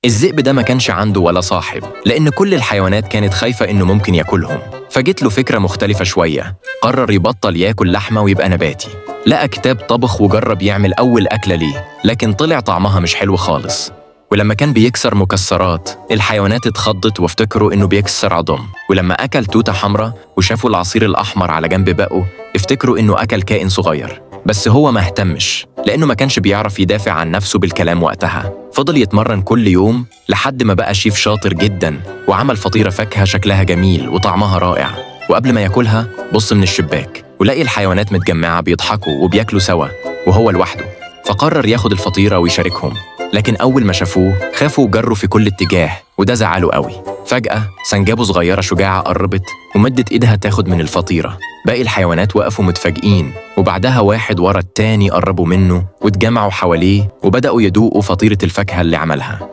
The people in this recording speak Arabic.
الذئب ده ما كانش عنده ولا صاحب، لأن كل الحيوانات كانت خايفة إنه ممكن ياكلهم. فجت له فكرة مختلفة شوية، قرر يبطل ياكل لحمة ويبقى نباتي. لقى كتاب طبخ وجرب يعمل أول أكلة ليه، لكن طلع طعمها مش حلو خالص. ولما كان بيكسر مكسرات، الحيوانات اتخضت وافتكروا إنه بيكسر عظم. ولما أكل توتة حمراء وشافوا العصير الأحمر على جنب بقه، افتكروا إنه أكل كائن صغير. بس هو ما اهتمش، لأنه ما كانش بيعرف يدافع عن نفسه بالكلام وقتها. فضل يتمرن كل يوم لحد ما بقى شيف شاطر جدا، وعمل فطيرة فاكهة شكلها جميل وطعمها رائع. وقبل ما ياكلها بص من الشباك ولقي الحيوانات متجمعة بيضحكوا وبياكلوا سوا وهو لوحده. فقرر ياخد الفطيرة ويشاركهم، لكن أول ما شافوه خافوا وجروا في كل اتجاه، وده زعله قوي. فجأة سنجابه صغيرة شجاعة قربت ومدت إيدها تاخد من الفطيرة. باقي الحيوانات وقفوا متفاجئين، وبعدها واحد ورا التاني قربوا منه واتجمعوا حواليه وبدأوا يدوقوا فطيرة الفاكهة اللي عملها.